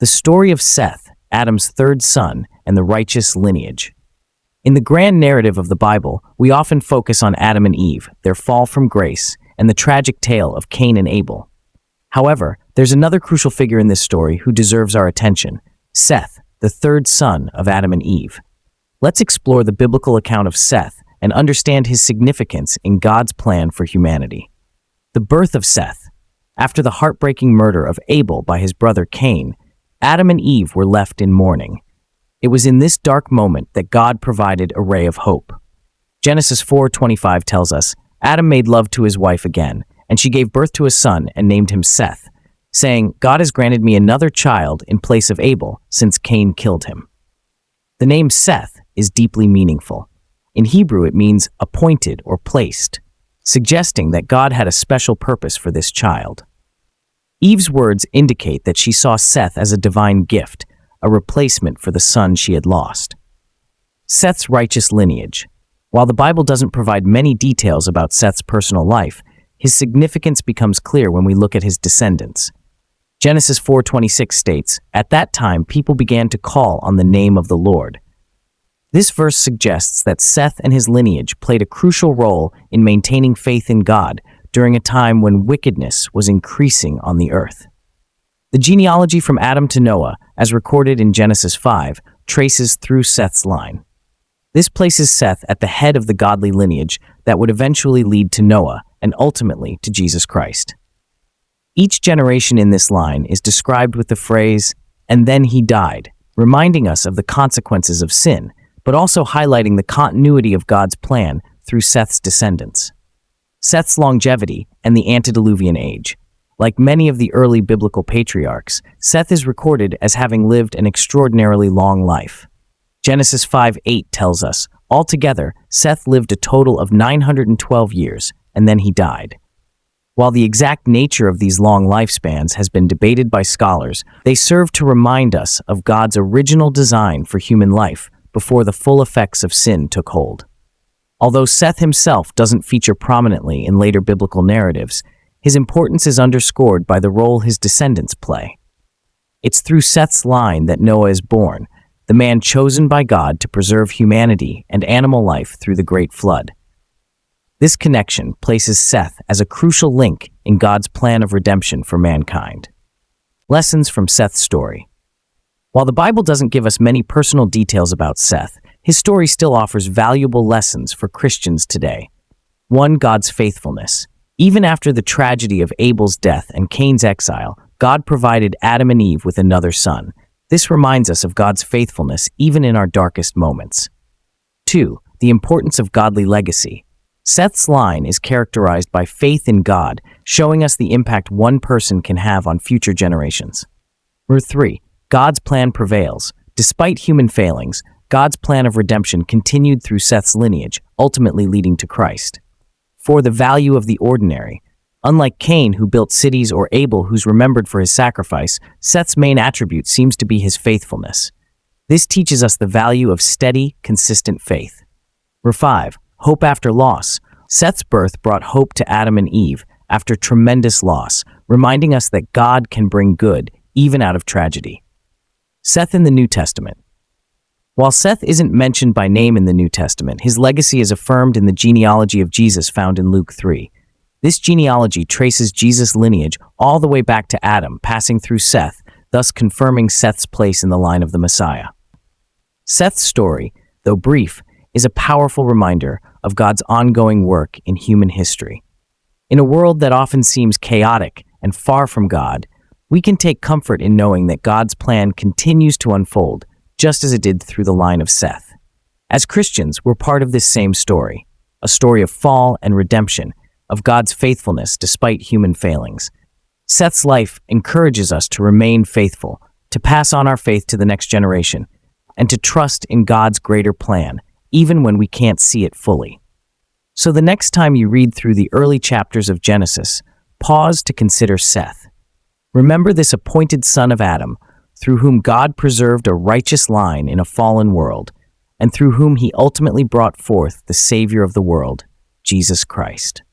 the story of Seth, Adam's third son, and the righteous lineage. In the grand narrative of the Bible, we often focus on Adam and Eve, their fall from grace, and the tragic tale of Cain and Abel. However, there's another crucial figure in this story who deserves our attention: Seth, the third son of Adam and Eve. Let's explore the biblical account of Seth and understand his significance in God's plan for humanity. The birth of Seth. After the heartbreaking murder of Abel by his brother Cain, Adam and Eve were left in mourning. It was in this dark moment that God provided a ray of hope. Genesis 4:25 tells us, Adam made love to his wife again, and she gave birth to a son and named him Seth, saying, God has granted me another child in place of Abel, since Cain killed him. The name Seth is deeply meaningful. In Hebrew, it means appointed or placed, suggesting that God had a special purpose for this child. Eve's words indicate that she saw Seth as a divine gift, a replacement for the son she had lost. Seth's righteous lineage. While the Bible doesn't provide many details about Seth's personal life, his significance becomes clear when we look at his descendants. Genesis 4:26 states, At that time people began to call on the name of the Lord. This verse suggests that Seth and his lineage played a crucial role in maintaining faith in God during a time when wickedness was increasing on the earth. The genealogy from Adam to Noah, as recorded in Genesis 5, traces through Seth's line. This places Seth at the head of the godly lineage that would eventually lead to Noah and ultimately to Jesus Christ. Each generation in this line is described with the phrase, and then he died, reminding us of the consequences of sin, but also highlighting the continuity of God's plan through Seth's descendants. Seth's longevity and the antediluvian age. Like many of the early biblical patriarchs, Seth is recorded as having lived an extraordinarily long life. Genesis 5:8 tells us, altogether, Seth lived a total of 912 years, and then he died. While the exact nature of these long lifespans has been debated by scholars, they serve to remind us of God's original design for human life before the full effects of sin took hold. Although Seth himself doesn't feature prominently in later biblical narratives, his importance is underscored by the role his descendants play. It's through Seth's line that Noah is born, the man chosen by God to preserve humanity and animal life through the Great Flood. This connection places Seth as a crucial link in God's plan of redemption for mankind. Lessons from Seth's story. While the Bible doesn't give us many personal details about Seth, his story still offers valuable lessons for Christians today. 1. God's faithfulness. Even after the tragedy of Abel's death and Cain's exile, God provided Adam and Eve with another son. This reminds us of God's faithfulness even in our darkest moments. 2. The importance of godly legacy. Seth's line is characterized by faith in God, showing us the impact one person can have on future generations. 3. God's plan prevails. Despite human failings, God's plan of redemption continued through Seth's lineage, ultimately leading to Christ. 4. The value of the ordinary. Unlike Cain, who built cities, or Abel, who's remembered for his sacrifice, Seth's main attribute seems to be his faithfulness. This teaches us the value of steady, consistent faith. 5. Hope after loss. Seth's birth brought hope to Adam and Eve after tremendous loss, reminding us that God can bring good even out of tragedy. Seth in the New Testament. While Seth isn't mentioned by name in the New Testament, his legacy is affirmed in the genealogy of Jesus found in Luke 3. This genealogy traces Jesus' lineage all the way back to Adam, passing through Seth, thus confirming Seth's place in the line of the Messiah. Seth's story, though brief, is a powerful reminder of God's ongoing work in human history. In a world that often seems chaotic and far from God, we can take comfort in knowing that God's plan continues to unfold, just as it did through the line of Seth. As Christians, we're part of this same story, a story of fall and redemption, of God's faithfulness despite human failings. Seth's life encourages us to remain faithful, to pass on our faith to the next generation, and to trust in God's greater plan, even when we can't see it fully. So the next time you read through the early chapters of Genesis, pause to consider Seth. Remember this appointed son of Adam, through whom God preserved a righteous line in a fallen world, and through whom he ultimately brought forth the Savior of the world, Jesus Christ.